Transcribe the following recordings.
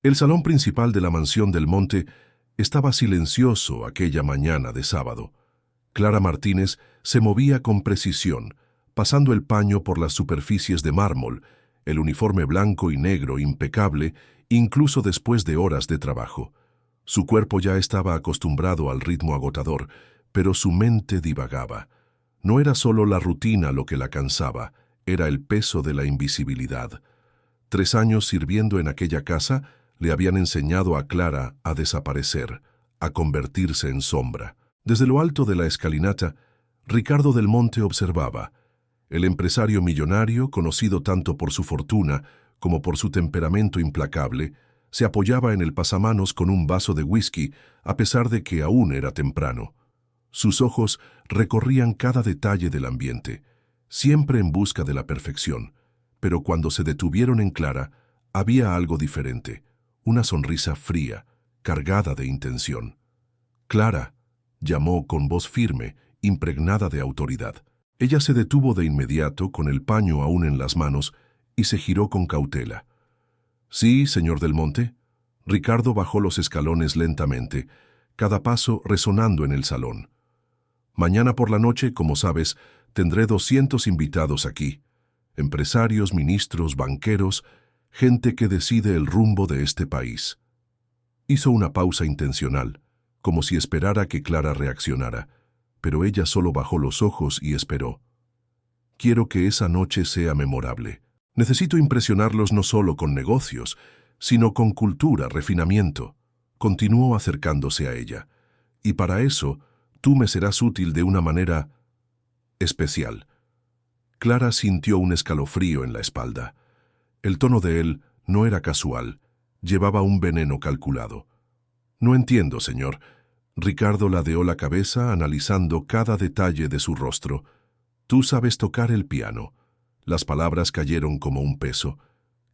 El salón principal de la mansión del Monte estaba silencioso aquella mañana de sábado. Clara Martínez se movía con precisión, pasando el paño por las superficies de mármol, el uniforme blanco y negro impecable, incluso después de horas de trabajo. Su cuerpo ya estaba acostumbrado al ritmo agotador, pero su mente divagaba. No era solo la rutina lo que la cansaba, era el peso de la invisibilidad. 3 años sirviendo en aquella casa le habían enseñado a Clara a desaparecer, a convertirse en sombra. Desde lo alto de la escalinata, Ricardo del Monte observaba. El empresario millonario, conocido tanto por su fortuna como por su temperamento implacable, se apoyaba en el pasamanos con un vaso de whisky, a pesar de que aún era temprano. Sus ojos recorrían cada detalle del ambiente, siempre en busca de la perfección, pero cuando se detuvieron en Clara, había algo diferente, una sonrisa fría, cargada de intención. «Clara», llamó con voz firme, impregnada de autoridad. Ella se detuvo de inmediato, con el paño aún en las manos, y se giró con cautela. «Sí, señor del Monte». Ricardo bajó los escalones lentamente, cada paso resonando en el salón. «Mañana por la noche, como sabes, tendré 200 invitados aquí. Empresarios, ministros, banqueros, gente que decide el rumbo de este país». Hizo una pausa intencional, como si esperara que Clara reaccionara, pero ella solo bajó los ojos y esperó. «Quiero que esa noche sea memorable. Necesito impresionarlos no solo con negocios, sino con cultura, refinamiento». Continuó acercándose a ella. «Y para eso, tú me serás útil de una manera especial». Clara sintió un escalofrío en la espalda. El tono de él no era casual, llevaba un veneno calculado. «No entiendo, señor». Ricardo ladeó la cabeza analizando cada detalle de su rostro. «Tú sabes tocar el piano». Las palabras cayeron como un peso.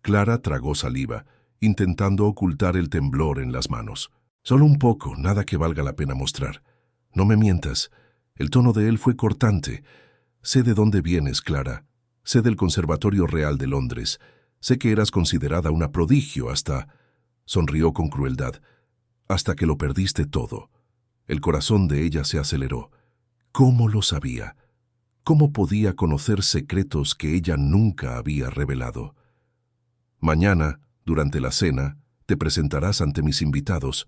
Clara tragó saliva, intentando ocultar el temblor en las manos. «Solo un poco, nada que valga la pena mostrar. No me mientas». El tono de él fue cortante. «Sé de dónde vienes, Clara. Sé del Conservatorio Real de Londres. Sé que eras considerada una prodigio hasta...» Sonrió con crueldad. «Hasta que lo perdiste todo». El corazón de ella se aceleró. ¿Cómo lo sabía? ¿Cómo podía conocer secretos que ella nunca había revelado? «Mañana, durante la cena, te presentarás ante mis invitados»,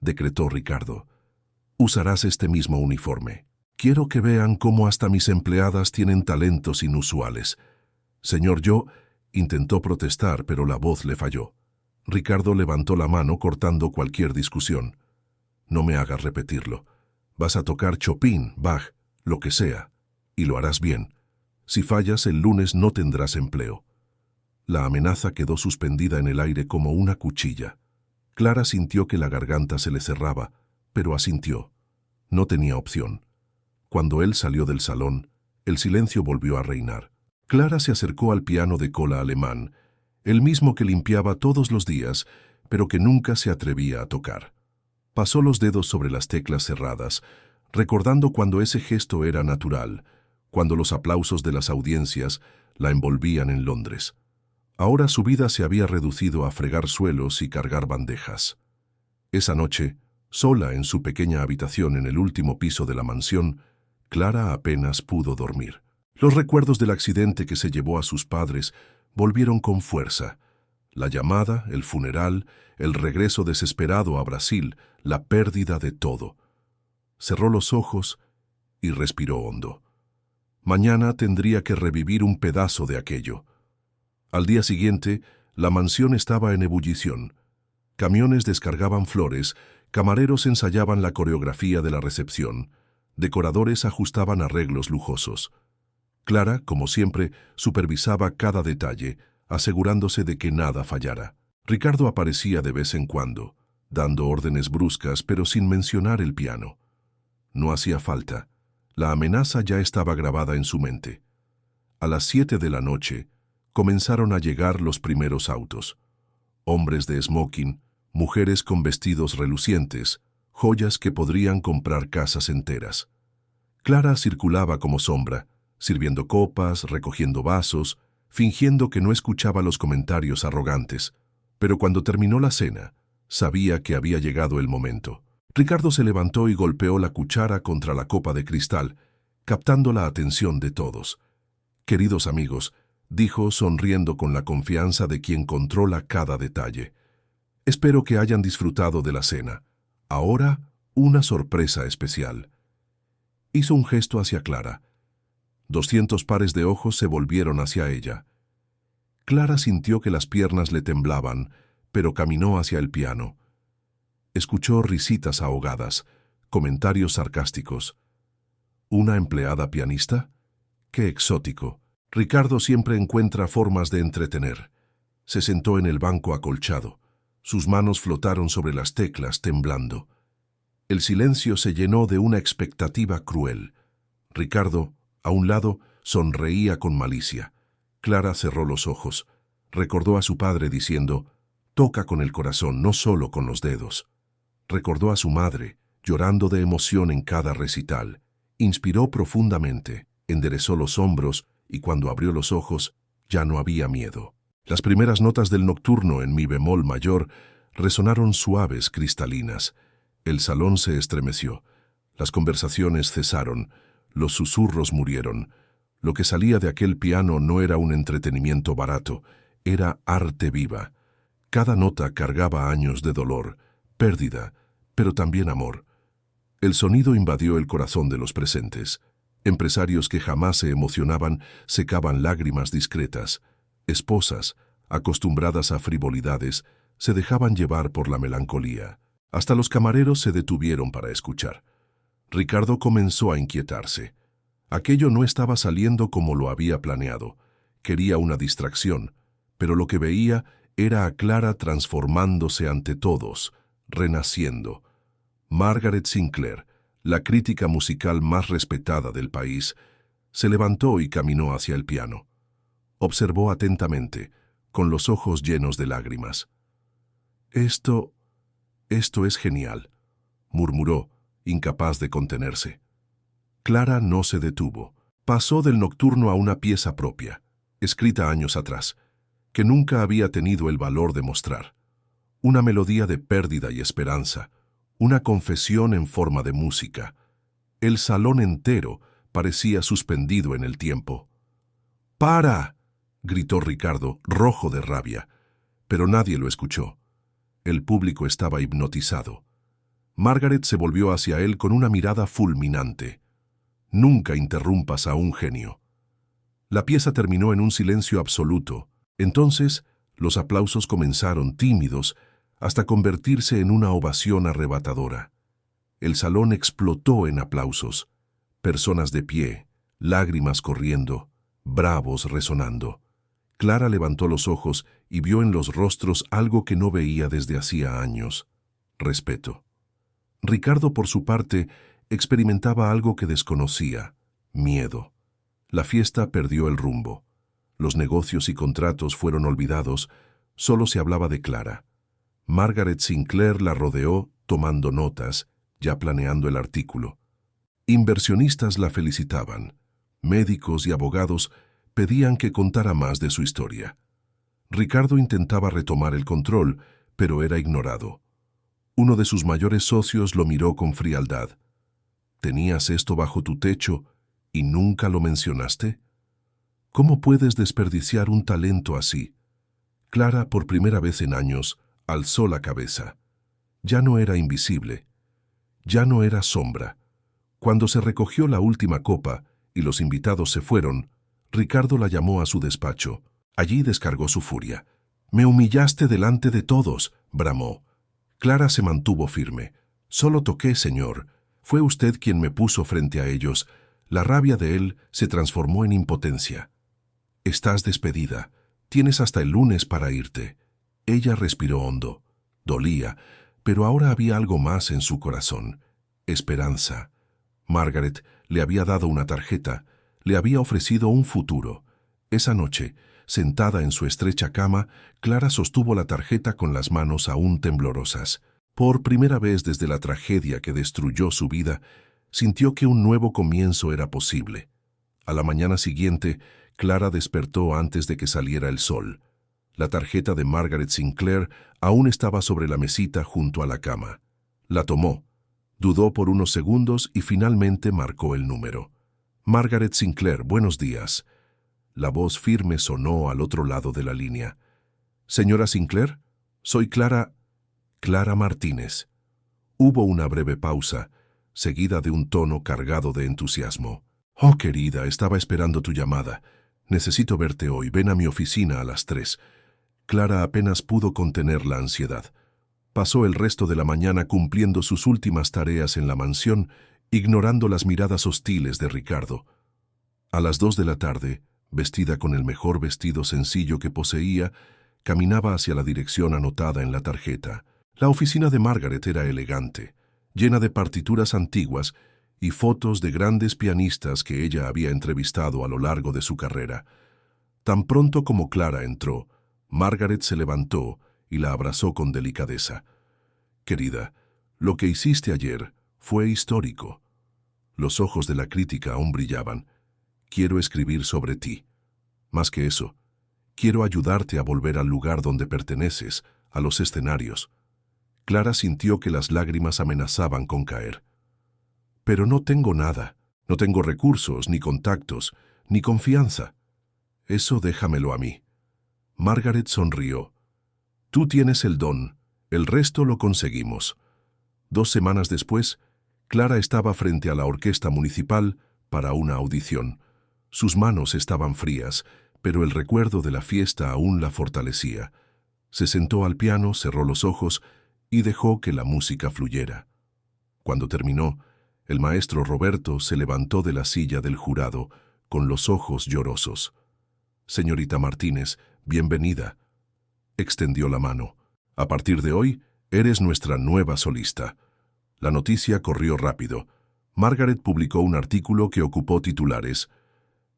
decretó Ricardo. «Usarás este mismo uniforme. Quiero que vean cómo hasta mis empleadas tienen talentos inusuales». «Señor, yo...» intentó protestar, pero la voz le falló. Ricardo levantó la mano cortando cualquier discusión. «No me hagas repetirlo. Vas a tocar Chopin, Bach, lo que sea, y lo harás bien. Si fallas, el lunes no tendrás empleo». La amenaza quedó suspendida en el aire como una cuchilla. Clara sintió que la garganta se le cerraba, pero asintió. No tenía opción. Cuando él salió del salón, el silencio volvió a reinar. Clara se acercó al piano de cola alemán, el mismo que limpiaba todos los días, pero que nunca se atrevía a tocar. Pasó los dedos sobre las teclas cerradas, recordando cuando ese gesto era natural, cuando los aplausos de las audiencias la envolvían en Londres. Ahora su vida se había reducido a fregar suelos y cargar bandejas. Esa noche, sola en su pequeña habitación en el último piso de la mansión, Clara apenas pudo dormir. Los recuerdos del accidente que se llevó a sus padres volvieron con fuerza. La llamada, el funeral, el regreso desesperado a Brasil, la pérdida de todo. Cerró los ojos y respiró hondo. Mañana tendría que revivir un pedazo de aquello. Al día siguiente, la mansión estaba en ebullición. Camiones descargaban flores, camareros ensayaban la coreografía de la recepción, decoradores ajustaban arreglos lujosos. Clara, como siempre, supervisaba cada detalle, asegurándose de que nada fallara. Ricardo aparecía de vez en cuando, dando órdenes bruscas, pero sin mencionar el piano. No hacía falta. La amenaza ya estaba grabada en su mente. A las 7 de la noche, comenzaron a llegar los primeros autos. Hombres de smoking, mujeres con vestidos relucientes, joyas que podrían comprar casas enteras. Clara circulaba como sombra, sirviendo copas, recogiendo vasos, fingiendo que no escuchaba los comentarios arrogantes. Pero cuando terminó la cena, sabía que había llegado el momento. Ricardo se levantó y golpeó la cuchara contra la copa de cristal, captando la atención de todos. «Queridos amigos», dijo sonriendo con la confianza de quien controla cada detalle. «Espero que hayan disfrutado de la cena. Ahora, una sorpresa especial». Hizo un gesto hacia Clara. 200 pares de ojos se volvieron hacia ella. Clara sintió que las piernas le temblaban, pero caminó hacia el piano. Escuchó risitas ahogadas, comentarios sarcásticos. ¿Una empleada pianista? ¡Qué exótico! Ricardo siempre encuentra formas de entretener. Se sentó en el banco acolchado. Sus manos flotaron sobre las teclas, temblando. El silencio se llenó de una expectativa cruel. Ricardo, a un lado, sonreía con malicia. Clara cerró los ojos. Recordó a su padre diciendo: «Toca con el corazón, no solo con los dedos». Recordó a su madre, llorando de emoción en cada recital. Inspiró profundamente, enderezó los hombros y cuando abrió los ojos ya no había miedo. Las primeras notas del nocturno en mi bemol mayor resonaron suaves, cristalinas. El salón se estremeció. Las conversaciones cesaron. Los susurros murieron. Lo que salía de aquel piano no era un entretenimiento barato, era arte viva. Cada nota cargaba años de dolor, pérdida, pero también amor. El sonido invadió el corazón de los presentes. Empresarios que jamás se emocionaban secaban lágrimas discretas. Esposas, acostumbradas a frivolidades, se dejaban llevar por la melancolía. Hasta los camareros se detuvieron para escuchar. Ricardo comenzó a inquietarse. Aquello no estaba saliendo como lo había planeado. Quería una distracción, pero lo que veía era a Clara transformándose ante todos, renaciendo. Margaret Sinclair, la crítica musical más respetada del país, se levantó y caminó hacia el piano. Observó atentamente, con los ojos llenos de lágrimas. Esto es genial», murmuró, incapaz de contenerse. Clara no se detuvo. Pasó del nocturno a una pieza propia, escrita años atrás, que nunca había tenido el valor de mostrar. Una melodía de pérdida y esperanza, una confesión en forma de música. El salón entero parecía suspendido en el tiempo. «¡Para!», gritó Ricardo, rojo de rabia, pero nadie lo escuchó. El público estaba hipnotizado. Margaret se volvió hacia él con una mirada fulminante. «Nunca interrumpas a un genio». La pieza terminó en un silencio absoluto. Entonces, los aplausos comenzaron tímidos hasta convertirse en una ovación arrebatadora. El salón explotó en aplausos. Personas de pie, lágrimas corriendo, bravos resonando. Clara levantó los ojos y vio en los rostros algo que no veía desde hacía años: respeto. Ricardo, por su parte, experimentaba algo que desconocía: miedo. La fiesta perdió el rumbo. Los negocios y contratos fueron olvidados, solo se hablaba de Clara. Margaret Sinclair la rodeó, tomando notas, ya planeando el artículo. Inversionistas la felicitaban. Médicos y abogados pedían que contara más de su historia. Ricardo intentaba retomar el control, pero era ignorado. Uno de sus mayores socios lo miró con frialdad. «¿Tenías esto bajo tu techo y nunca lo mencionaste? ¿Cómo puedes desperdiciar un talento así?» Clara, por primera vez en años, alzó la cabeza. Ya no era invisible. Ya no era sombra. Cuando se recogió la última copa y los invitados se fueron, Ricardo la llamó a su despacho. Allí descargó su furia. «Me humillaste delante de todos», bramó. Clara se mantuvo firme. «Solo toqué, señor. Fue usted quien me puso frente a ellos». La rabia de él se transformó en impotencia. «Estás despedida. Tienes hasta el lunes para irte». Ella respiró hondo. Dolía, pero ahora había algo más en su corazón: esperanza. Margaret le había dado una tarjeta, le había ofrecido un futuro. Esa noche, sentada en su estrecha cama, Clara sostuvo la tarjeta con las manos aún temblorosas. Por primera vez desde la tragedia que destruyó su vida, sintió que un nuevo comienzo era posible. A la mañana siguiente, Clara despertó antes de que saliera el sol. La tarjeta de Margaret Sinclair aún estaba sobre la mesita junto a la cama. La tomó, dudó por unos segundos y finalmente marcó el número. Margaret Sinclair, buenos días. La voz firme sonó al otro lado de la línea. Señora Sinclair, soy Clara Martínez. Hubo una breve pausa, seguida de un tono cargado de entusiasmo. Oh, querida, estaba esperando tu llamada. Necesito verte hoy. Ven a mi oficina a las 3. Clara apenas pudo contener la ansiedad. Pasó el resto de la mañana cumpliendo sus últimas tareas en la mansión, ignorando las miradas hostiles de Ricardo. A las 2 de la tarde, vestida con el mejor vestido sencillo que poseía, caminaba hacia la dirección anotada en la tarjeta. La oficina de Margaret era elegante, llena de partituras antiguas y fotos de grandes pianistas que ella había entrevistado a lo largo de su carrera. Tan pronto como Clara entró, Margaret se levantó y la abrazó con delicadeza. Querida, lo que hiciste ayer fue histórico. Los ojos de la crítica aún brillaban. Quiero escribir sobre ti. Más que eso, quiero ayudarte a volver al lugar donde perteneces, a los escenarios. Clara sintió que las lágrimas amenazaban con caer. Pero no tengo nada. No tengo recursos, ni contactos, ni confianza. Eso déjamelo a mí. Margaret sonrió. Tú tienes el don, el resto lo conseguimos. 2 semanas después, Clara estaba frente a la orquesta municipal para una audición. Sus manos estaban frías, pero el recuerdo de la fiesta aún la fortalecía. Se sentó al piano, cerró los ojos y dejó que la música fluyera. Cuando terminó, el maestro Roberto se levantó de la silla del jurado, con los ojos llorosos. Señorita Martínez, bienvenida. Extendió la mano. A partir de hoy, eres nuestra nueva solista. La noticia corrió rápido. Margaret publicó un artículo que ocupó titulares.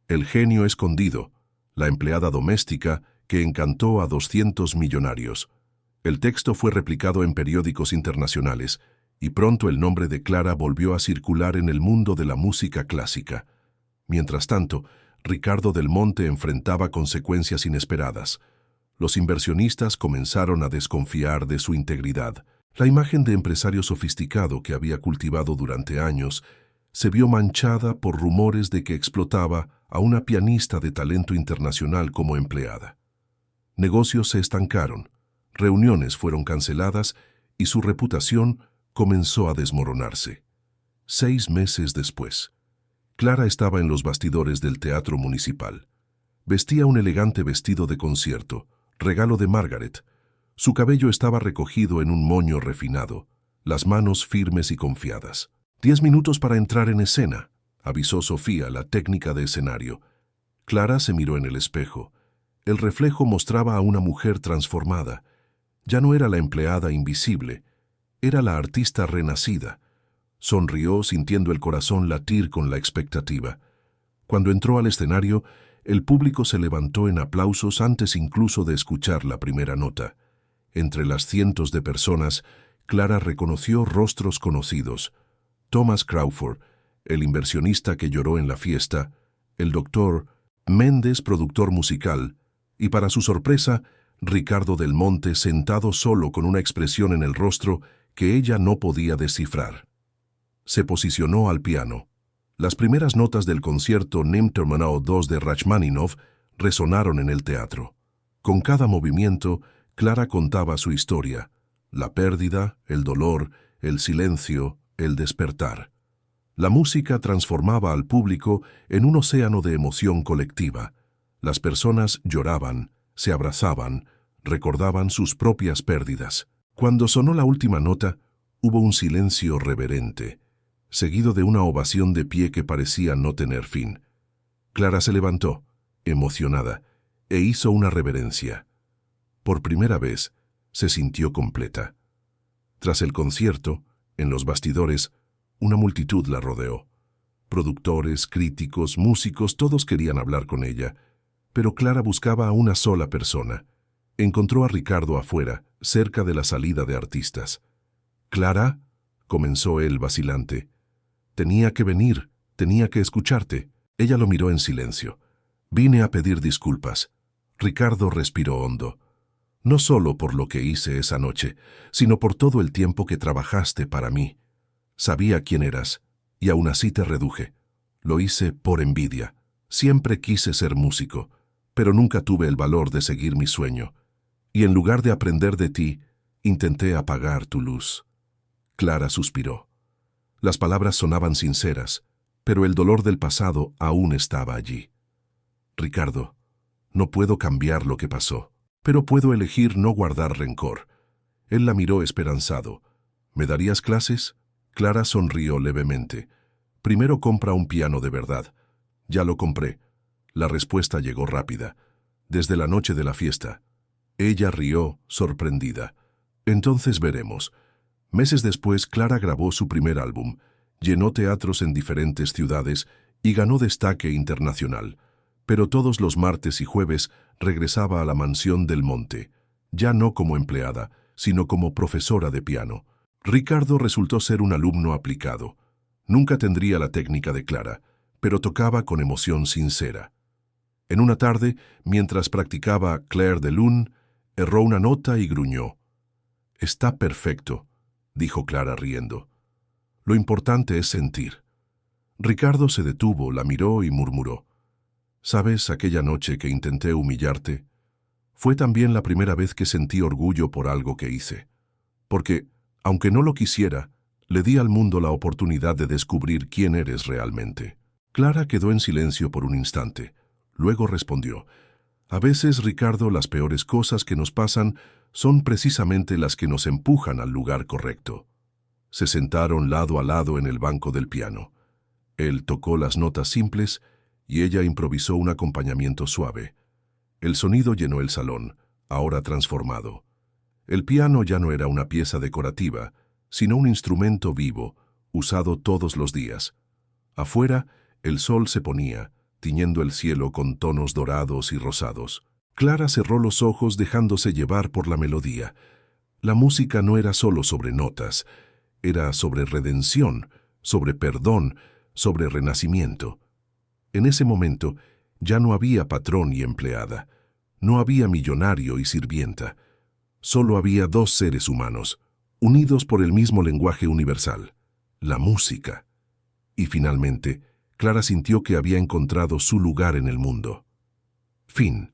El genio escondido, la empleada doméstica que encantó a 200 millonarios. El texto fue replicado en periódicos internacionales, y pronto el nombre de Clara volvió a circular en el mundo de la música clásica. Mientras tanto, Ricardo del Monte enfrentaba consecuencias inesperadas. Los inversionistas comenzaron a desconfiar de su integridad. La imagen de empresario sofisticado que había cultivado durante años se vio manchada por rumores de que explotaba a una pianista de talento internacional como empleada. Negocios se estancaron, reuniones fueron canceladas y su reputación comenzó a desmoronarse. 6 meses después, Clara estaba en los bastidores del teatro municipal. Vestía un elegante vestido de concierto, regalo de Margaret. Su cabello estaba recogido en un moño refinado, las manos firmes y confiadas. 10 minutos para entrar en escena, avisó Sofía, la técnica de escenario. Clara se miró en el espejo. El reflejo mostraba a una mujer transformada. Ya no era la empleada invisible, era la artista renacida. Sonrió sintiendo el corazón latir con la expectativa. Cuando entró al escenario, el público se levantó en aplausos antes incluso de escuchar la primera nota. Entre las cientos de personas, Clara reconoció rostros conocidos. Thomas Crawford, el inversionista que lloró en la fiesta, el doctor Méndez, productor musical, y para su sorpresa, Ricardo del Monte sentado solo con una expresión en el rostro que ella no podía descifrar. Se posicionó al piano. Las primeras notas del concierto Nim Terminal 2 de Rachmaninoff resonaron en el teatro. Con cada movimiento, Clara contaba su historia, la pérdida, el dolor, el silencio, el despertar. La música transformaba al público en un océano de emoción colectiva. Las personas lloraban, se abrazaban, recordaban sus propias pérdidas. Cuando sonó la última nota, hubo un silencio reverente, seguido de una ovación de pie que parecía no tener fin. Clara se levantó, emocionada, e hizo una reverencia. Por primera vez, se sintió completa. Tras el concierto, en los bastidores, una multitud la rodeó. Productores, críticos, músicos, todos querían hablar con ella, pero Clara buscaba a una sola persona. Encontró a Ricardo afuera, cerca de la salida de artistas. «Clara», comenzó él vacilante. «Tenía que venir, tenía que escucharte». Ella lo miró en silencio. «Vine a pedir disculpas». Ricardo respiró hondo. No solo por lo que hice esa noche, sino por todo el tiempo que trabajaste para mí. Sabía quién eras, y aún así te reduje. Lo hice por envidia. Siempre quise ser músico, pero nunca tuve el valor de seguir mi sueño. Y en lugar de aprender de ti, intenté apagar tu luz. Clara suspiró. Las palabras sonaban sinceras, pero el dolor del pasado aún estaba allí. Ricardo, no puedo cambiar lo que pasó, pero puedo elegir no guardar rencor. Él la miró esperanzado. ¿Me darías clases? Clara sonrió levemente. Primero compra un piano de verdad. Ya lo compré. La respuesta llegó rápida. Desde la noche de la fiesta. Ella rió, sorprendida. Entonces veremos. Meses después, Clara grabó su primer álbum, llenó teatros en diferentes ciudades y ganó destaque internacional. Pero todos los martes y jueves regresaba a la mansión del Monte, ya no como empleada, sino como profesora de piano. Ricardo resultó ser un alumno aplicado. Nunca tendría la técnica de Clara, pero tocaba con emoción sincera. En una tarde, mientras practicaba Clair de Lune, erró una nota y gruñó. «Está perfecto», dijo Clara riendo. «Lo importante es sentir». Ricardo se detuvo, la miró y murmuró. «¿Sabes aquella noche que intenté humillarte? Fue también la primera vez que sentí orgullo por algo que hice. Porque, aunque no lo quisiera, le di al mundo la oportunidad de descubrir quién eres realmente». Clara quedó en silencio por un instante. Luego respondió. «A veces, Ricardo, las peores cosas que nos pasan son precisamente las que nos empujan al lugar correcto». Se sentaron lado a lado en el banco del piano. Él tocó las notas simples y ella improvisó un acompañamiento suave. El sonido llenó el salón, ahora transformado. El piano ya no era una pieza decorativa, sino un instrumento vivo, usado todos los días. Afuera, el sol se ponía, tiñendo el cielo con tonos dorados y rosados. Clara cerró los ojos dejándose llevar por la melodía. La música no era solo sobre notas, era sobre redención, sobre perdón, sobre renacimiento. En ese momento ya no había patrón y empleada, no había millonario y sirvienta. Solo había dos seres humanos, unidos por el mismo lenguaje universal, la música. Y finalmente, Clara sintió que había encontrado su lugar en el mundo. Fin.